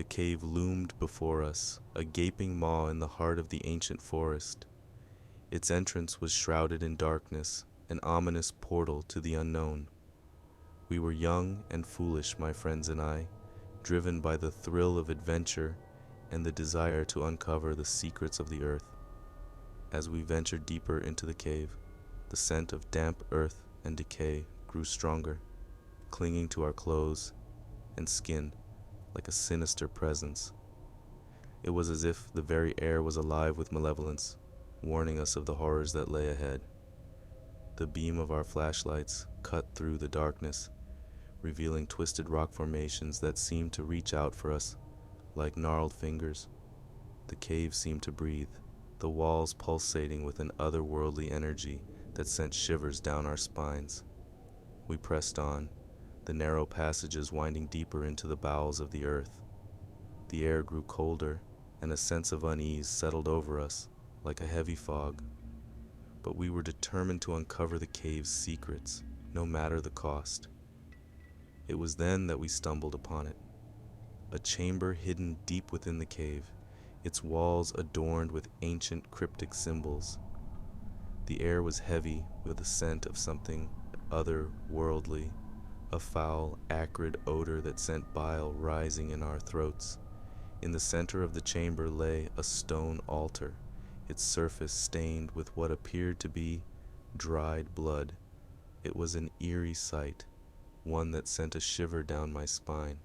cave loomed before us, a gaping maw in the heart of the ancient forest. Its entrance was shrouded in darkness, an ominous portal to the unknown. We were young and foolish, my friends and I, driven by the thrill of adventure and the desire to uncover the secrets of the earth. As we ventured deeper into the cave, the scent of damp earth and decay grew stronger, clinging to our clothes and skin like a sinister presence. It was as if the very air was alive with malevolence, warning us of the horrors that lay ahead. The beam of our flashlights cut through the darkness, revealing twisted rock formations that seemed to reach out for us like gnarled fingers. The cave seemed to breathe, the walls pulsating with an otherworldly energy that sent shivers down our spines. We pressed on, the narrow passages winding deeper into the bowels of the earth. The air grew colder, and a sense of unease settled over us like a heavy fog. But we were determined to uncover the cave's secrets, no matter the cost. It was then that we stumbled upon it. A chamber hidden deep within the cave, its walls adorned with ancient cryptic symbols. The air was heavy with the scent of something otherworldly, a foul, acrid odor that sent bile rising in our throats. In the center of the chamber lay a stone altar, its surface stained with what appeared to be dried blood. It was an eerie sight, one that sent a shiver down my spine.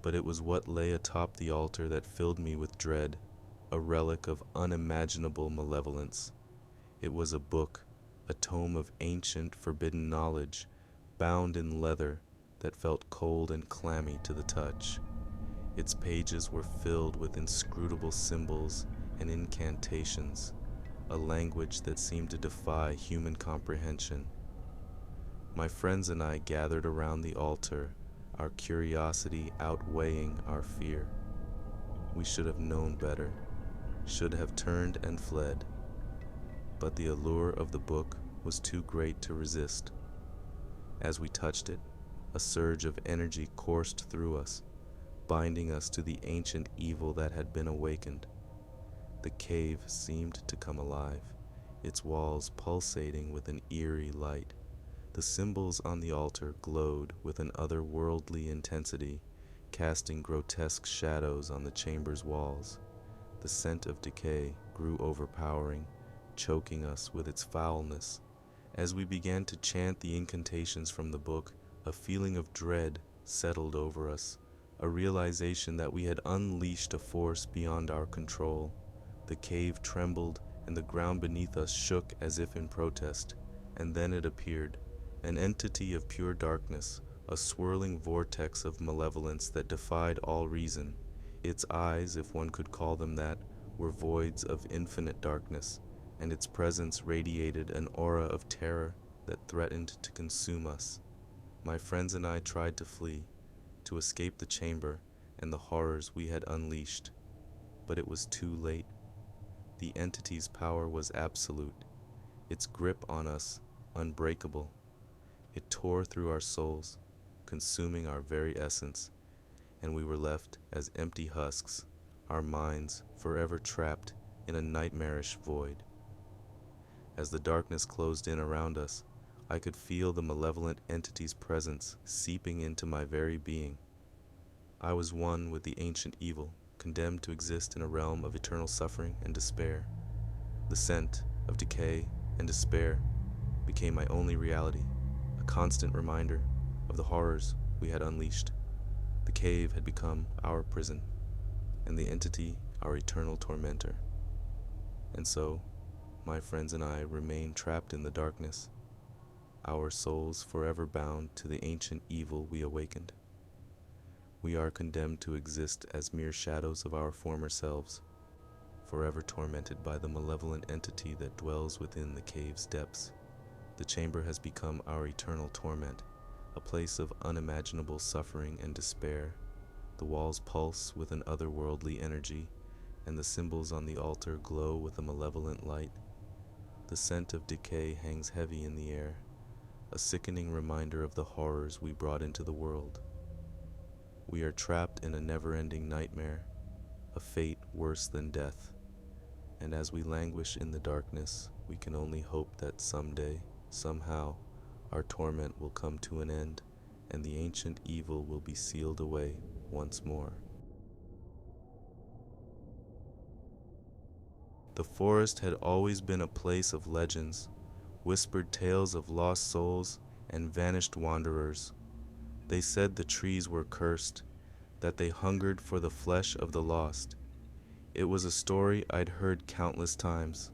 But it was what lay atop the altar that filled me with dread, a relic of unimaginable malevolence. It was a book, a tome of ancient, forbidden knowledge, bound in leather that felt cold and clammy to the touch. Its pages were filled with inscrutable symbols and incantations, a language that seemed to defy human comprehension. My friends and I gathered around the altar, our curiosity outweighing our fear. We should have known better, should have turned and fled, but the allure of the book was too great to resist. As we touched it, a surge of energy coursed through us, binding us to the ancient evil that had been awakened. The cave seemed to come alive, its walls pulsating with an eerie light. The symbols on the altar glowed with an otherworldly intensity, casting grotesque shadows on the chamber's walls. The scent of decay grew overpowering, choking us with its foulness. As we began to chant the incantations from the book, a feeling of dread settled over us, a realization that we had unleashed a force beyond our control. The cave trembled, and the ground beneath us shook as if in protest. And then it appeared, an entity of pure darkness, a swirling vortex of malevolence that defied all reason. Its eyes, if one could call them that, were voids of infinite darkness, and its presence radiated an aura of terror that threatened to consume us. My friends and I tried to flee, to escape the chamber and the horrors we had unleashed, but it was too late. The entity's power was absolute, its grip on us unbreakable. It tore through our souls, consuming our very essence, and we were left as empty husks, our minds forever trapped in a nightmarish void. As the darkness closed in around us, I could feel the malevolent entity's presence seeping into my very being. I was one with the ancient evil, condemned to exist in a realm of eternal suffering and despair. The scent of decay and despair became my only reality, a constant reminder of the horrors we had unleashed. The cave had become our prison, and the entity our eternal tormentor. And so, my friends and I remain trapped in the darkness, our souls forever bound to the ancient evil we awakened. We are condemned to exist as mere shadows of our former selves, forever tormented by the malevolent entity that dwells within the cave's depths. The chamber has become our eternal torment, a place of unimaginable suffering and despair. The walls pulse with an otherworldly energy, and the symbols on the altar glow with a malevolent light. The scent of decay hangs heavy in the air, a sickening reminder of the horrors we brought into the world. We are trapped in a never-ending nightmare, a fate worse than death. And as we languish in the darkness, we can only hope that someday, somehow, our torment will come to an end, and the ancient evil will be sealed away once more. The forest had always been a place of legends, whispered tales of lost souls and vanished wanderers. They said the trees were cursed, that they hungered for the flesh of the lost. It was a story I'd heard countless times,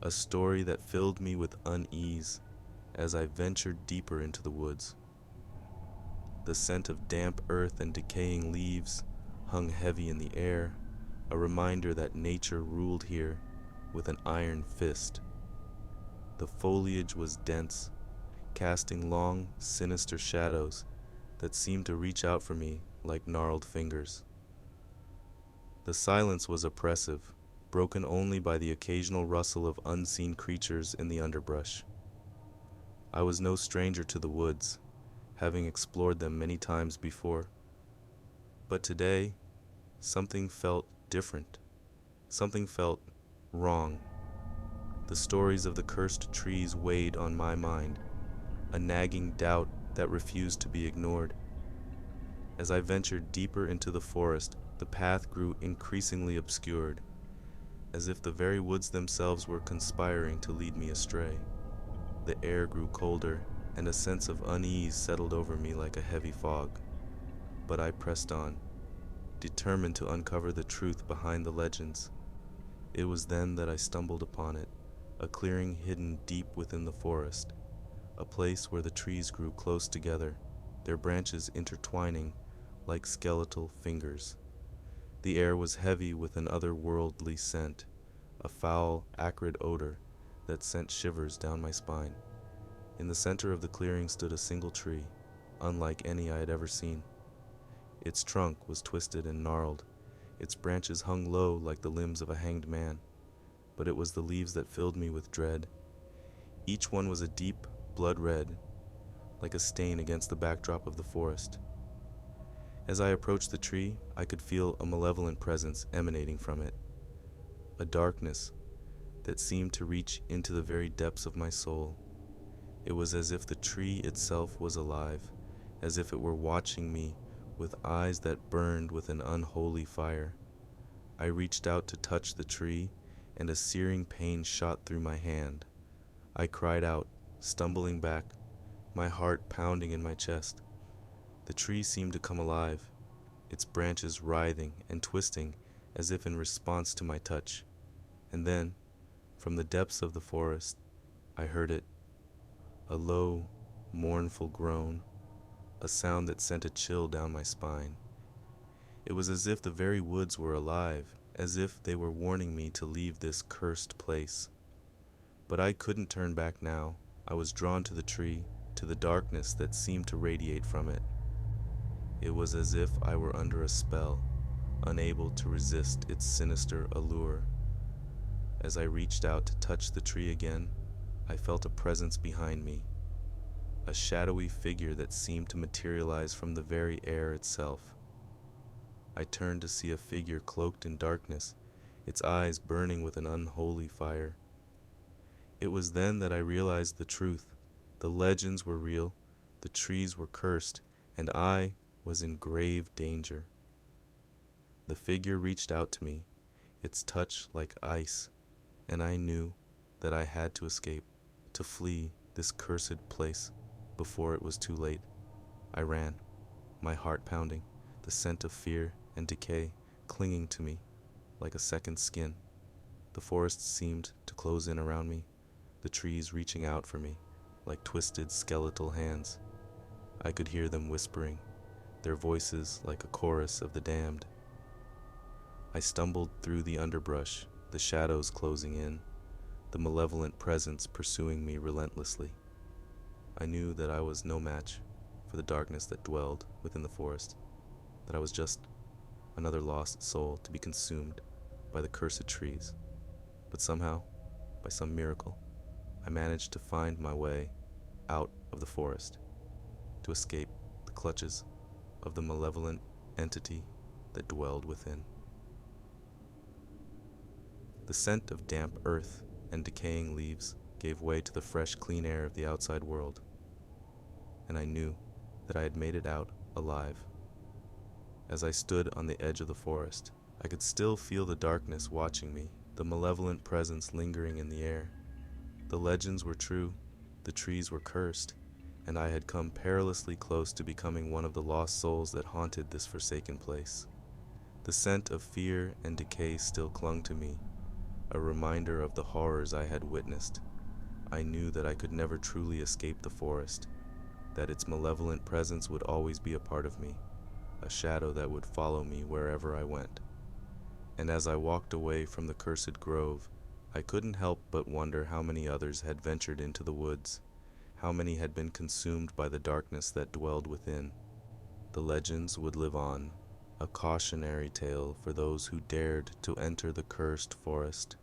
a story that filled me with unease as I ventured deeper into the woods. The scent of damp earth and decaying leaves hung heavy in the air, a reminder that nature ruled here with an iron fist. The foliage was dense, casting long, sinister shadows that seemed to reach out for me like gnarled fingers. The silence was oppressive, broken only by the occasional rustle of unseen creatures in the underbrush. I was no stranger to the woods, having explored them many times before. But today, something felt different. Something felt wrong. The stories of the cursed trees weighed on my mind, a nagging doubt that refused to be ignored. As I ventured deeper into the forest, the path grew increasingly obscured, as if the very woods themselves were conspiring to lead me astray. The air grew colder, and a sense of unease settled over me like a heavy fog. But I pressed on, determined to uncover the truth behind the legends. It was then that I stumbled upon it, a clearing hidden deep within the forest, a place where the trees grew close together, their branches intertwining like skeletal fingers. The air was heavy with an otherworldly scent, a foul, acrid odor that sent shivers down my spine. In the center of the clearing stood a single tree, unlike any I had ever seen. Its trunk was twisted and gnarled, its branches hung low like the limbs of a hanged man, but it was the leaves that filled me with dread. Each one was a deep blood red, like a stain against the backdrop of the forest. As I approached the tree, I could feel a malevolent presence emanating from it, a darkness that seemed to reach into the very depths of my soul. It was as if the tree itself was alive, as if it were watching me with eyes that burned with an unholy fire. I reached out to touch the tree, and a searing pain shot through my hand. I cried out, stumbling back, my heart pounding in my chest. The tree seemed to come alive, its branches writhing and twisting as if in response to my touch. And then, from the depths of the forest, I heard it, a low, mournful groan, a sound that sent a chill down my spine. It was as if the very woods were alive, as if they were warning me to leave this cursed place. But I couldn't turn back now. I was drawn to the tree, to the darkness that seemed to radiate from it. It was as if I were under a spell, unable to resist its sinister allure. As I reached out to touch the tree again, I felt a presence behind me, a shadowy figure that seemed to materialize from the very air itself. I turned to see a figure cloaked in darkness, its eyes burning with an unholy fire. It was then that I realized the truth. The legends were real, the trees were cursed, and I was in grave danger. The figure reached out to me, its touch like ice, and I knew that I had to escape, to flee this cursed place before it was too late. I ran, my heart pounding, the scent of fear and decay clinging to me like a second skin. The forest seemed to close in around me, the trees reaching out for me like twisted skeletal hands. I could hear them whispering, their voices like a chorus of the damned. I stumbled through the underbrush, the shadows closing in, the malevolent presence pursuing me relentlessly. I knew that I was no match for the darkness that dwelled within the forest, that I was just another lost soul to be consumed by the cursed trees. But somehow, by some miracle, I managed to find my way out of the forest, to escape the clutches of the malevolent entity that dwelled within. The scent of damp earth and decaying leaves gave way to the fresh, clean air of the outside world, and I knew that I had made it out alive. As I stood on the edge of the forest, I could still feel the darkness watching me, the malevolent presence lingering in the air. The legends were true, the trees were cursed, and I had come perilously close to becoming one of the lost souls that haunted this forsaken place. The scent of fear and decay still clung to me, a reminder of the horrors I had witnessed. I knew that I could never truly escape the forest, that its malevolent presence would always be a part of me, a shadow that would follow me wherever I went. And as I walked away from the cursed grove, I couldn't help but wonder how many others had ventured into the woods, how many had been consumed by the darkness that dwelled within. The legends would live on, a cautionary tale for those who dared to enter the cursed forest,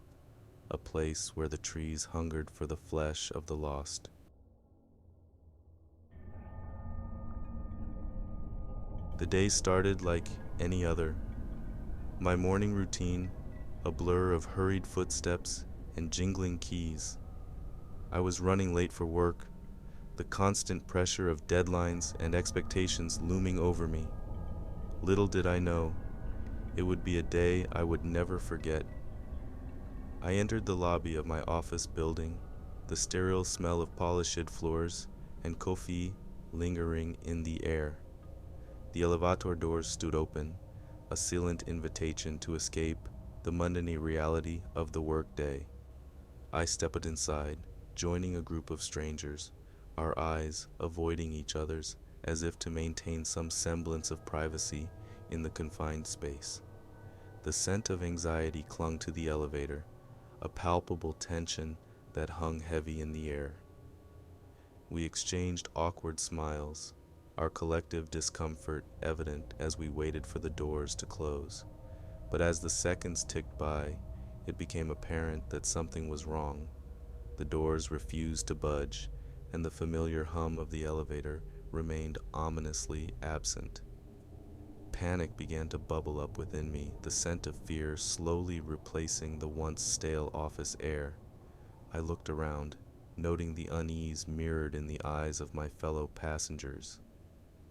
a place where the trees hungered for the flesh of the lost. The day started like any other. My morning routine, a blur of hurried footsteps and jingling keys. I was running late for work, the constant pressure of deadlines and expectations looming over me. Little did I know, it would be a day I would never forget. I entered the lobby of my office building, the sterile smell of polished floors and coffee lingering in the air. The elevator doors stood open, a silent invitation to escape the mundane reality of the workday. I stepped inside, joining a group of strangers, our eyes avoiding each other's as if to maintain some semblance of privacy in the confined space. The scent of anxiety clung to the elevator, a palpable tension that hung heavy in the air. We exchanged awkward smiles, our collective discomfort evident as we waited for the doors to close. But as the seconds ticked by, it became apparent that something was wrong. The doors refused to budge, and the familiar hum of the elevator remained ominously absent. Panic began to bubble up within me, the scent of fear slowly replacing the once stale office air. I looked around, noting the unease mirrored in the eyes of my fellow passengers.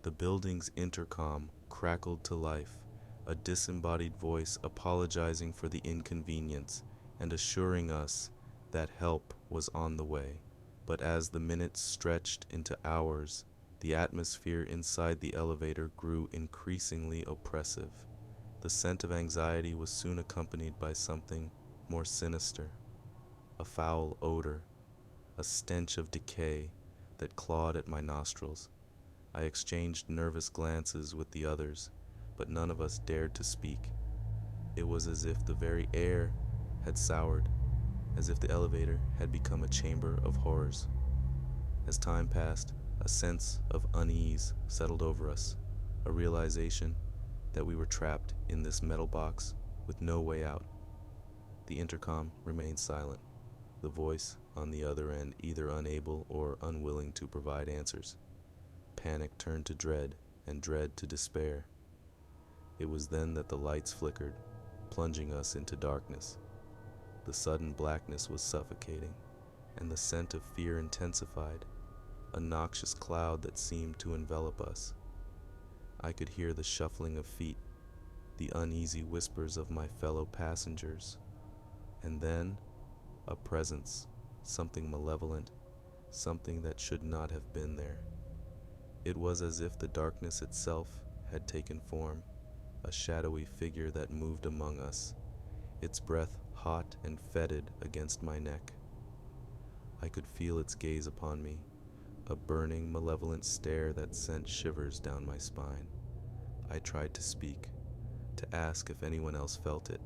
The building's intercom crackled to life, a disembodied voice apologizing for the inconvenience and assuring us that help was on the way. But as the minutes stretched into hours, the atmosphere inside the elevator grew increasingly oppressive. The scent of anxiety was soon accompanied by something more sinister, a foul odor, a stench of decay that clawed at my nostrils. I exchanged nervous glances with the others, but none of us dared to speak. It was as if the very air had soured, as if the elevator had become a chamber of horrors. As time passed, a sense of unease settled over us, a realization that we were trapped in this metal box with no way out. The intercom remained silent, the voice on the other end either unable or unwilling to provide answers. Panic turned to dread, and dread to despair. It was then that the lights flickered, plunging us into darkness. The sudden blackness was suffocating, and the scent of fear intensified, a noxious cloud that seemed to envelop us. I could hear the shuffling of feet, the uneasy whispers of my fellow passengers, and then a presence, something malevolent, something that should not have been there. It was as if the darkness itself had taken form, a shadowy figure that moved among us, its breath hot and fetid against my neck. I could feel its gaze upon me, a burning, malevolent stare that sent shivers down my spine. I tried to speak, to ask if anyone else felt it,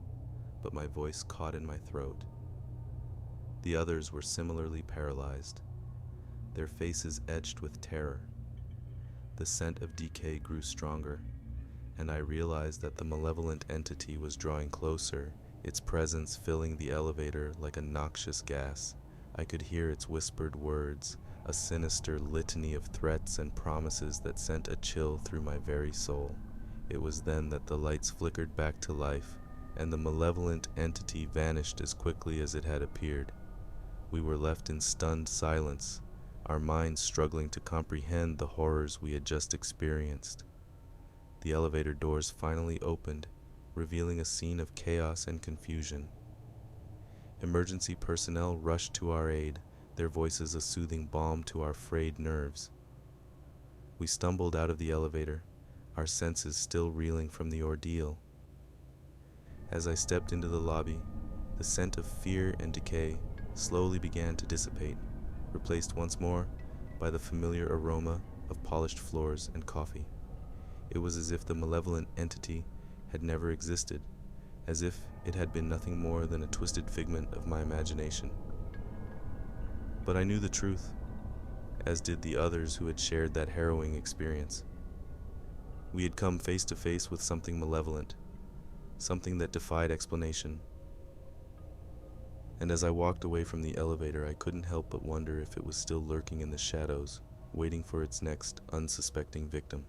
but my voice caught in my throat. The others were similarly paralyzed, their faces etched with terror. The scent of decay grew stronger, and I realized that the malevolent entity was drawing closer, its presence filling the elevator like a noxious gas. I could hear its whispered words, a sinister litany of threats and promises that sent a chill through my very soul. It was then that the lights flickered back to life, and the malevolent entity vanished as quickly as it had appeared. We were left in stunned silence, our minds struggling to comprehend the horrors we had just experienced. The elevator doors finally opened, revealing a scene of chaos and confusion. Emergency personnel rushed to our aid, their voices a soothing balm to our frayed nerves. We stumbled out of the elevator, our senses still reeling from the ordeal. As I stepped into the lobby, the scent of fear and decay slowly began to dissipate, replaced once more by the familiar aroma of polished floors and coffee. It was as if the malevolent entity had never existed, as if it had been nothing more than a twisted figment of my imagination. But I knew the truth, as did the others who had shared that harrowing experience. We had come face to face with something malevolent, something that defied explanation. And as I walked away from the elevator, I couldn't help but wonder if it was still lurking in the shadows, waiting for its next unsuspecting victim.